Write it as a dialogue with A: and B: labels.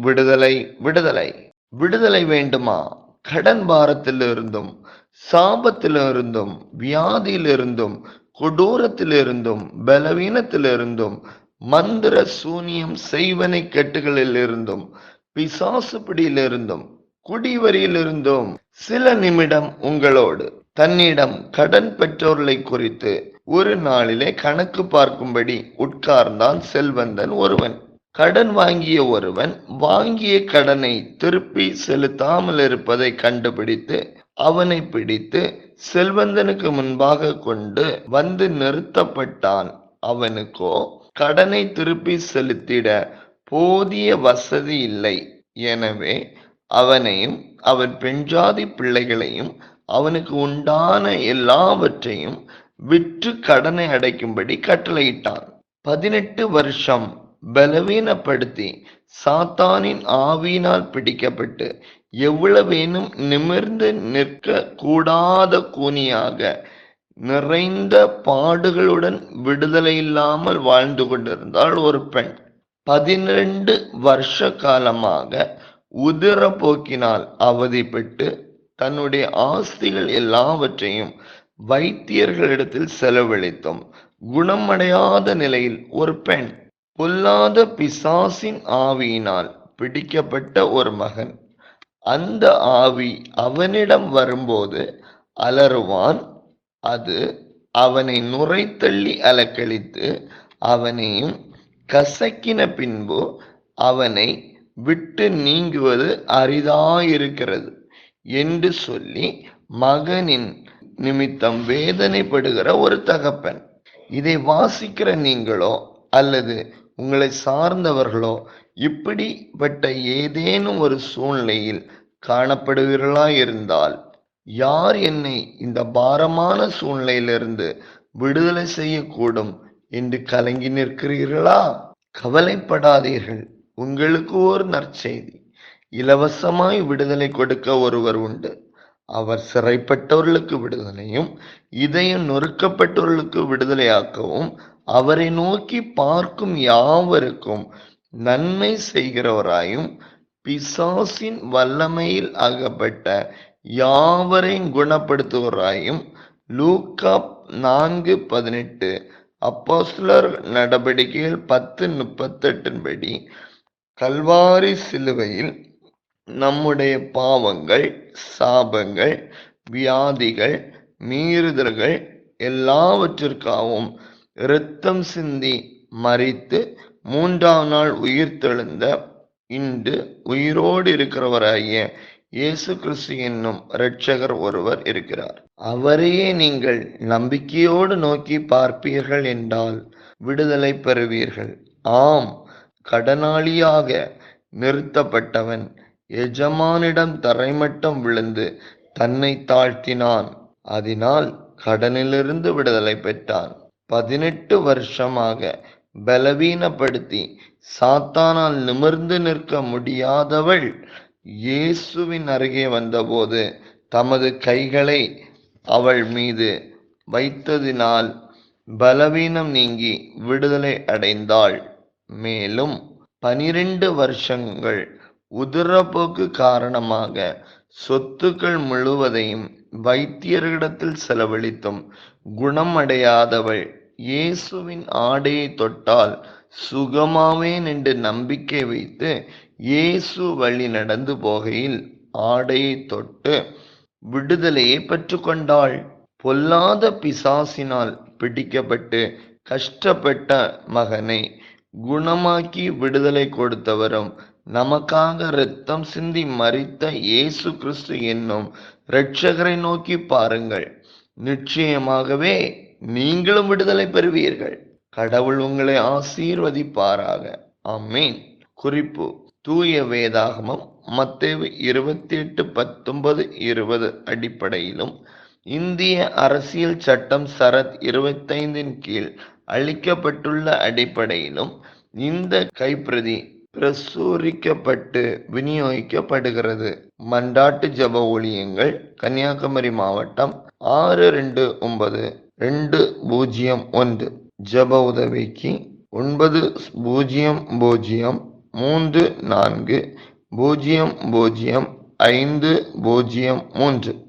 A: விடுதலை, விடுதலை, விடுதலை வேண்டுமா? கடன் பாரத்திலிருந்தும், சாபத்திலிருந்தும், வியாதியிலிருந்தும், கொடூரத்திலிருந்தும், பலவீனத்திலிருந்தும், மந்திர சூனியம் செய்வனை கட்டுகளிலிருந்தும், பிசாசு பிடியிலிருந்தும், குடிவரியிலிருந்தும் சில நிமிடம் உங்களோடு தன்னிடம் கடன் பெற்றோர்களை குறித்து ஒரு நாளிலே கணக்கு பார்க்கும்படி உட்கார்ந்தான் செல்வந்தன் ஒருவன். கடன் வாங்கிய ஒருவன் வாங்கிய கடனை திருப்பி செலுத்தாமல் இருப்பதை கண்டுபிடித்து அவனை பிடித்து செல்வந்தனுக்கு முன்பாக கொண்டு வந்து நிறுத்தப்பட்டான். அவனுக்கோ கடனை திருப்பி செலுத்திட போதிய வசதி இல்லை. எனவே அவனையும் அவன் பெண்ஜாதி பிள்ளைகளையும் அவனுக்கு உண்டான எல்லாவற்றையும் விற்று கடனை அடைக்கும்படி கட்டளையிட்டான். 18 வருஷம் பலவீனப்படுத்தி சாத்தானின் ஆவியினால் பிடிக்கப்பட்டு எவ்வளவேனும் நிமிர்ந்து நிற்க கூடாத கூனியாக நிறைந்த பாடுகளுடன் விடுதலை இல்லாமல் வாழ்ந்து கொண்டிருந்தாள் ஒரு பெண். 12 வருஷ காலமாக உதிர போக்கினால் அவதிப்பட்டு தன்னுடைய ஆஸ்திகள் எல்லாவற்றையும் வைத்தியர்களிடத்தில் செலவழித்தும் குணமடையாத நிலையில் ஒரு பெண். பொல்லாத பிசாசின் ஆவியினால் பிடிக்கப்பட்ட ஒரு மகன். அந்த ஆவி அவனிடம் வரும்போது அலறுவான். அது அவனை நுரைத்தள்ளி அலக்களித்து அவனையும் கசக்கின பின்பு அவனை விட்டு நீங்குவது அரிதாயிருக்கிறது என்று சொல்லி மகனின் நிமித்தம் வேதனைப்படுகிற ஒரு தகப்பன். இதை வாசிக்கிற நீங்களோ அல்லது உங்களை சார்ந்தவர்களோ இப்படிப்பட்ட ஏதேனும் ஒரு சூழ்நிலையில் காணப்படுகிறீர்களா இருந்தால், யார் என்னை இந்த பாரமான சூழ்நிலையிலிருந்து விடுதலை செய்யக்கூடும் என்று கலங்கி நிற்கிறீர்களா? கவலைப்படாதீர்கள், உங்களுக்கு ஒரு நற்செய்தி. இலவசமாய் விடுதலை கொடுக்க ஒருவர் உண்டு. அவர் சிறைப்பட்டவர்களுக்கு விடுதலையும் இதயம் நொறுக்கப்பட்டவர்களுக்கு விடுதலையாக்கவும் அவரை நோக்கி பார்க்கும் யாவருக்கும் நன்மை செய்கிறவராயும் பிசாசின் வல்லமையில் அகப்பட்ட யாவரையும் குணப்படுத்துவராயும். லூக்கா 4:18, அப்போஸ்தலர் நடபடிக்கைகள் 10:38 படி கல்வாரி சிலுவையில் நம்முடைய பாவங்கள், சாபங்கள், வியாதிகள், மீறுதல்கள் எல்லாவற்றிற்காகவும் இரத்தம் சிந்தி மரித்து 3ஆம் நாள் உயிர்த்தெழுந்த இன்று உயிரோடு இருக்கிறவராகிய இயேசு கிறிஸ்து என்னும் இரட்சகர் ஒருவர் இருக்கிறார். அவரையே நீங்கள் நம்பிக்கையோடு நோக்கி பார்ப்பீர்கள் என்றால் விடுதலை பெறுவீர்கள். ஆம், கடனாளியாக நிறுத்தப்பட்டவன் எஜமானிடம் தரைமட்டம் விழுந்து தன்னை தாழ்த்தினான். அதனால் கடனிலிருந்து விடுதலை பெற்றான். 18 வருஷமாக பலவீனப்படுத்தி சாத்தானால் நிமிர்ந்து நிற்க முடியாதவள் இயேசுவின் அருகே வந்தபோது தமது கைகளை அவள் மீது வைத்ததினால் பலவீனம் நீங்கி விடுதலை அடைந்தாள். மேலும் 12 வருஷங்கள் உதிரப்போக்கு காரணமாக சொத்துக்கள் முழுவதையும் வைத்தியர்களிடத்தில் செலவழித்தும் குணமடையாதவள் இயேசுவின் ஆடையை தொட்டால் சுகமாவேன் என்று நம்பிக்கை வைத்து இயேசு வழி நடந்து போகையில் ஆடையை தொட்டு விடுதலையை பெற்றுக்கொண்டாள். பொல்லாத பிசாசினால் பிடிக்கப்பட்டு கஷ்டப்பட்ட மகனை குணமாக்கி விடுதலை கொடுத்தவரும் நமக்காக இரத்தம் சிந்தி மரித்த இயேசு கிறிஸ்து என்னும் இரட்சகரை நோக்கி பாருங்கள். நிச்சயமாகவே நீங்களும் விடுதலை பெறுவீர்கள். கடவுள் உங்களை ஆசீர்வதிப்பாராக. ஆமீன். குறிப்பு: தூய வேதாகமம் மத்தேயு 28:19-20 அடிப்படையிலும் இந்திய அரசியல் சட்டம் சரத் 25 கீழ் அளிக்கப்பட்டுள்ள அடிப்படையிலும் இந்த கைப்பிரதி பிரசுரிக்கப்பட்டு விநியோகிக்கப்படுகிறது. மன்றாட்டு ஜப ஊழியங்கள், கன்னியாகுமரி மாவட்டம் 629201. ஜப உதவிக்கு 9000 34 00 5003.